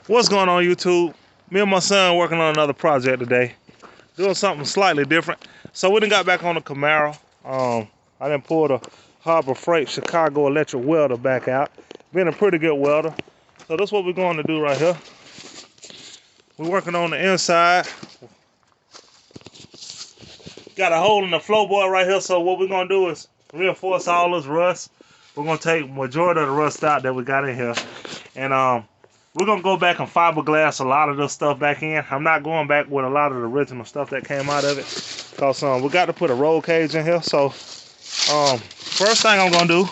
What's going on, YouTube? Me and my son working on another project today, doing something slightly different. So we done got back on the CAMARO. I done pulled a Harbor Freight Chicago electric welder back out. Been a pretty good welder. So that's what we're going to do right here. We're working on the inside. Got a hole in the floorboard right here. So what we're gonna do is reinforce all this rust. We're gonna take majority of the rust out that we got in here, and we're gonna go back and fiberglass a lot of this stuff back in. I'm not going back with a lot of the original stuff that came out of it, because we got to put a roll cage in here. So first thing I'm gonna do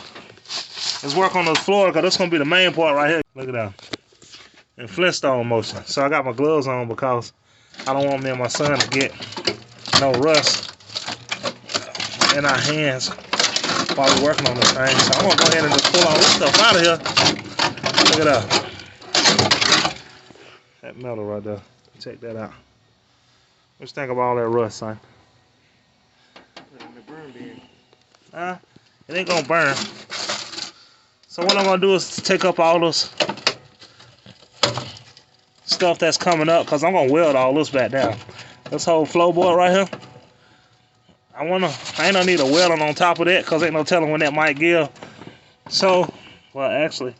is work on this floor, because that's gonna be the main part right here. Look at that, in Flintstone motion. So I got my gloves on because I don't want me and my son to get no rust in our hands while we're working on this thing. So I'm gonna go ahead and just pull all this stuff out of here. Look at that. That metal right there. Check that out. What you think about all that rust, son? It ain't gonna burn. So what I'm gonna do is take up all this stuff that's coming up, because I'm gonna weld all this back down. This whole floorboard right here, I ain't gonna need a welding on top of that, because ain't no telling when that might give. So, well, actually,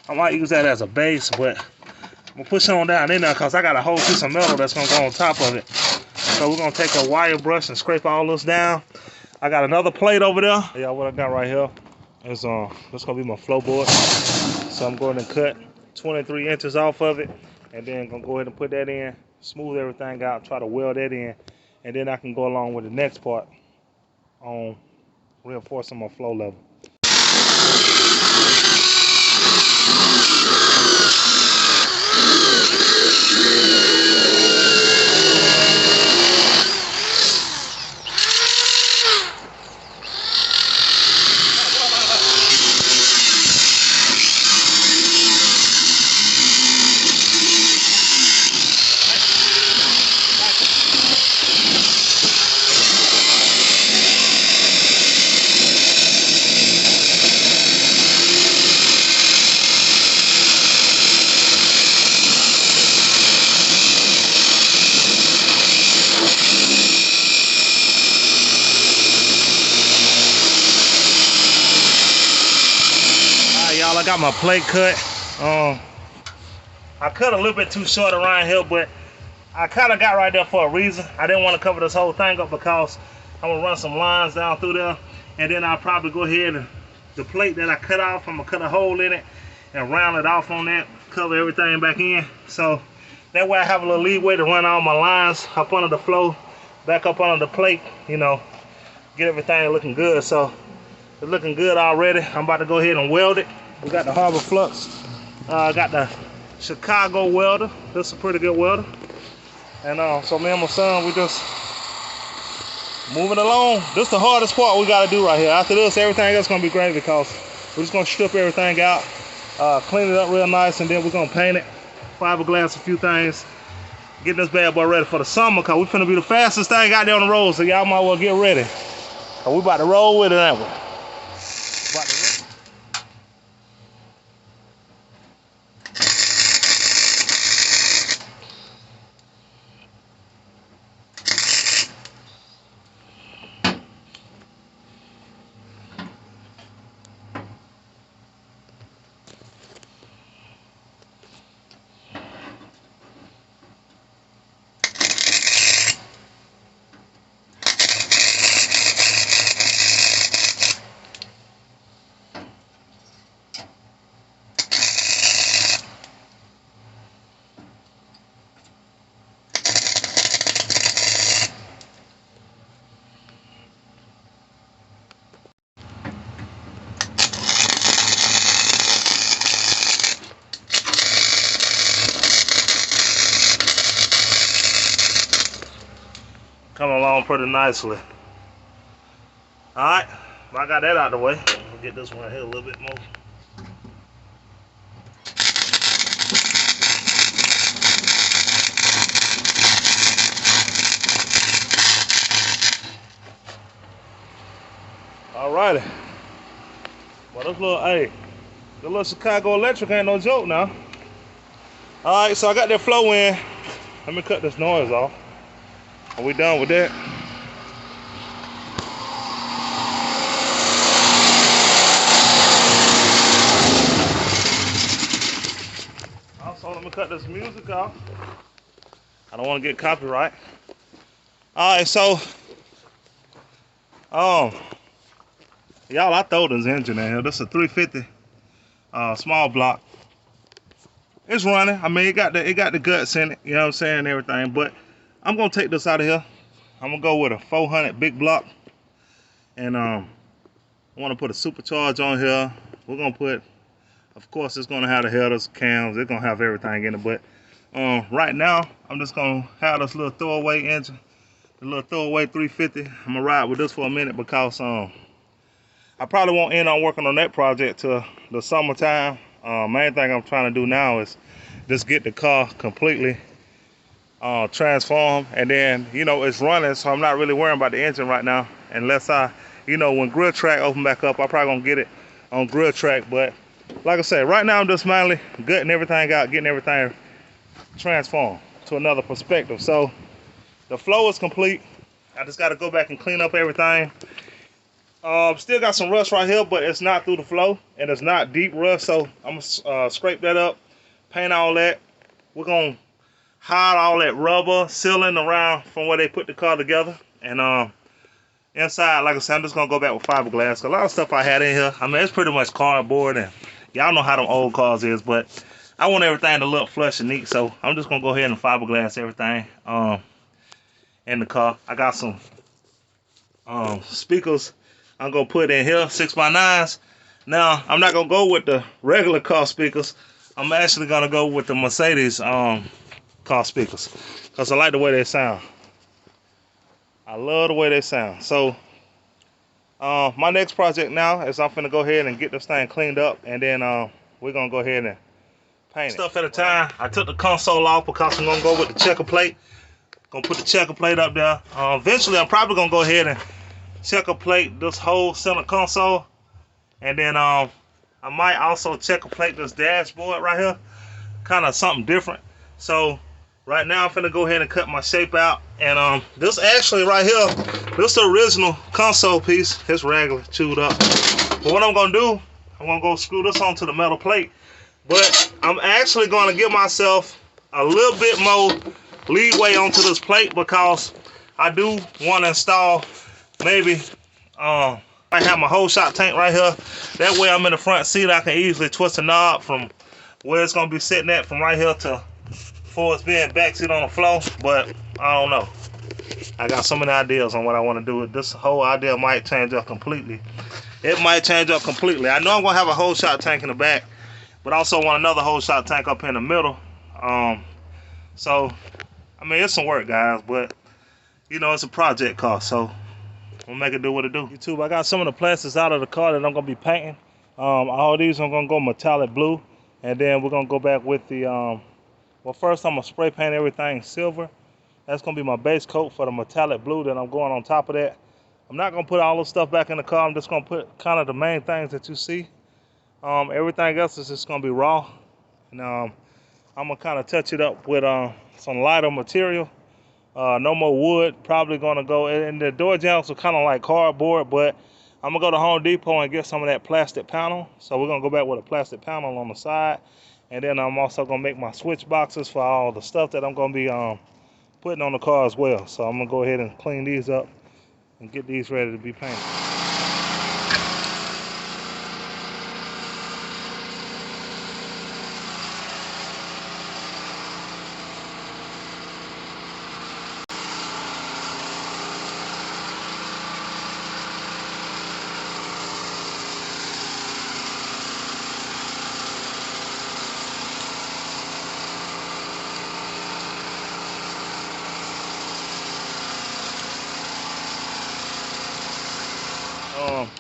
I might use that as a base, but I'm gonna push it on down in there, because I got a whole piece of metal that's gonna go on top of it. So we're gonna take a wire brush and scrape all this down. I got another plate over there. Yeah, what I got right here is this gonna be my floorboard. So I'm going to cut 23 inches off of it, and then gonna go ahead and put that in, smooth everything out, try to weld that in, and then I can go along with the next part on reinforcing my floor level. I got my plate cut. I cut a little bit too short around here, but I kind of got right there for a reason. I didn't want to cover this whole thing up, because I'm gonna run some lines down through there, and then I'll probably go ahead and the plate that I cut off, I'm gonna cut a hole in it and round it off on that, cover everything back in. So that way I have a little leeway to run all my lines up under the floor, back up under the plate, you know, get everything looking good. So it's looking good already. I'm about to go ahead and weld it. We got the Harbor Flux, got the Chicago welder. This is a pretty good welder. And so me and my son, we just moving along. This is the hardest part we gotta do right here. After this, everything else gonna be great, because we're just gonna strip everything out, clean it up real nice, and then we're gonna paint it, fiberglass a few things, getting this bad boy ready for the summer, because we finna be the fastest thing out there on the road, so y'all might well get ready. We about to roll with it, ain't we? Coming along pretty nicely. Alright, I got that out of the way. I'll get this one here a little bit more. Alrighty. Well, this little, hey, the little Chicago electric ain't no joke now. All right, so I got that flow in. Let me cut this noise off. Are we done with that? Also, let me cut this music off. I don't want to get copyright. All right, so, y'all, I throw this engine in here. This is a 350 small block. It's running. I mean, it got the guts in it, you know what I'm saying, and everything. But I'm gonna take this out of here. I'm gonna go with a 400 big block, and I want to put a supercharge on here. We're gonna put, of course, it's gonna have the headers, cams. It's gonna have everything in it. But right now, I'm just gonna have this little throwaway engine, the little throwaway 350. I'm gonna ride with this for a minute because I probably won't end on working on that project till the summertime. Main thing I'm trying to do now is just get the car completely transformed, and then, you know, it's running, so I'm not really worrying about the engine right now, unless when grill track open back up, I'm probably gonna get it on grill track. But like I said, right now I'm just mainly gutting everything out, getting everything transformed to another perspective. So the flow is complete. I just got to go back and clean up everything. Still got some rust right here, but it's not through the flow, and it's not deep rust, so I'm gonna scrape that up, paint all that. We're gonna hide all that rubber sealing around from where they put the car together. And inside, like I said, I'm just gonna go back with fiberglass. A lot of stuff I had in here, I mean, it's pretty much cardboard, and y'all know how them old cars is, but I want everything to look flush and neat, so I'm just gonna go ahead and fiberglass everything in the car. I got some speakers I'm gonna put in here, 6x9s. Now, I'm not gonna go with the regular car speakers. I'm actually gonna go with the Mercedes car speakers, because I like the way they sound. I love the way they sound. So my next project now is I'm finna go ahead and get this thing cleaned up, and then we're gonna go ahead and paint it. Stuff at a time. I took the console off because I'm gonna go with the checker plate. Gonna put the checker plate up there. Eventually, I'm probably gonna go ahead and checker plate this whole center console, and then I might also checker plate this dashboard right here, kind of something different. So right now I'm finna go ahead and cut my shape out, and this actually right here, this is the original console piece. It's regular chewed up, but what I'm gonna do, I'm gonna go screw this onto the metal plate, but I'm actually gonna give myself a little bit more leeway onto this plate, because I do want to install maybe I have my whole shot tank right here. That way I'm in the front seat, I can easily twist the knob from where it's gonna be sitting at, from right here to before it's being backseat on the floor. But I don't know, I got so many ideas on what I want to do with this. Whole idea might change up completely. It might change up completely. I know I'm gonna have a whole shot tank in the back, but I also want another whole shot tank up in the middle. So I mean, it's some work, guys, but you know, it's a project car, so we'll make it do what it do. YouTube, I got some of the plastics out of the car that I'm gonna be painting. All these I'm gonna go metallic blue, and then we're gonna go back with the well, first I'm gonna spray paint everything silver. That's gonna be my base coat for the metallic blue. Then I'm going on top of that. I'm not gonna put all the stuff back in the car. I'm just gonna put kind of the main things that you see. Everything else is just gonna be raw, and I'm gonna kind of touch it up with some lighter material. No more wood. Probably gonna go, and the door jambs are kind of like cardboard, but I'm gonna go to Home Depot and get some of that plastic panel. So we're gonna go back with a plastic panel on the side, and then I'm also gonna make my switch boxes for all the stuff that I'm gonna be putting on the car as well. So I'm gonna go ahead and clean these up and get these ready to be painted.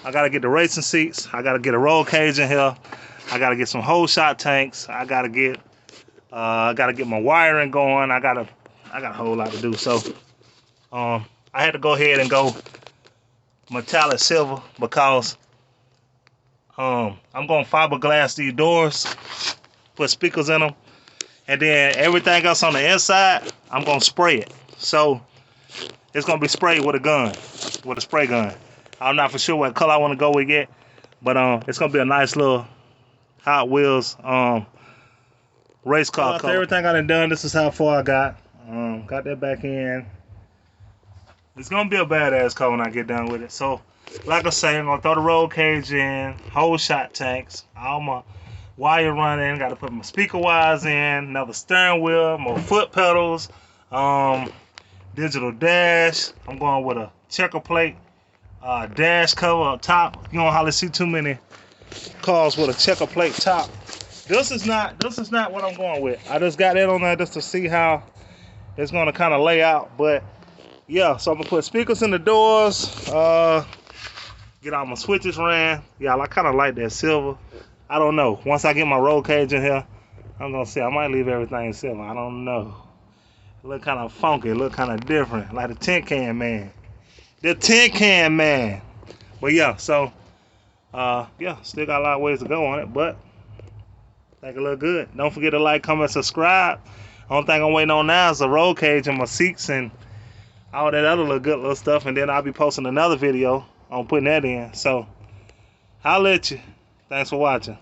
I gotta get the racing seats. I gotta get a roll cage in here. I gotta get some whole shot tanks. I gotta get my wiring going. I got a whole lot to do. So I had to go ahead and go metallic silver because I'm gonna fiberglass these doors, put speakers in them, and then everything else on the inside, I'm gonna spray it. So it's gonna be sprayed with a gun, with a spray gun. I'm not for sure what color I want to go with yet, but it's gonna be a nice little Hot Wheels race car color. Everything I done, this is how far I got. Got that back in. It's gonna be a badass car when I get done with it. So, like I say, I'm gonna throw the roll cage in, whole shot tanks, all my wire running. Got to put my speaker wires in, another steering wheel, more foot pedals, digital dash. I'm going with a checker plate dash cover up top. You don't hardly see too many cars with a checker plate top. This is not what I'm going with. I just got that on there just to see how it's gonna kind of lay out. But yeah, so I'm gonna put speakers in the doors, get all my switches ran. Yeah, I kind of like that silver. I don't know. Once I get my roll cage in here, I'm gonna see. I might leave everything silver. I don't know. It look kind of funky. It look kind of different, like the tin can man. The tin can man. But yeah, so yeah, still got a lot of ways to go on it, but I think it look good. Don't forget to like, comment, subscribe. Only thing I'm waiting on now is the roll cage and my seats and all that other little good little stuff, and then I'll be posting another video on putting that in. So I'll let you. Thanks for watching.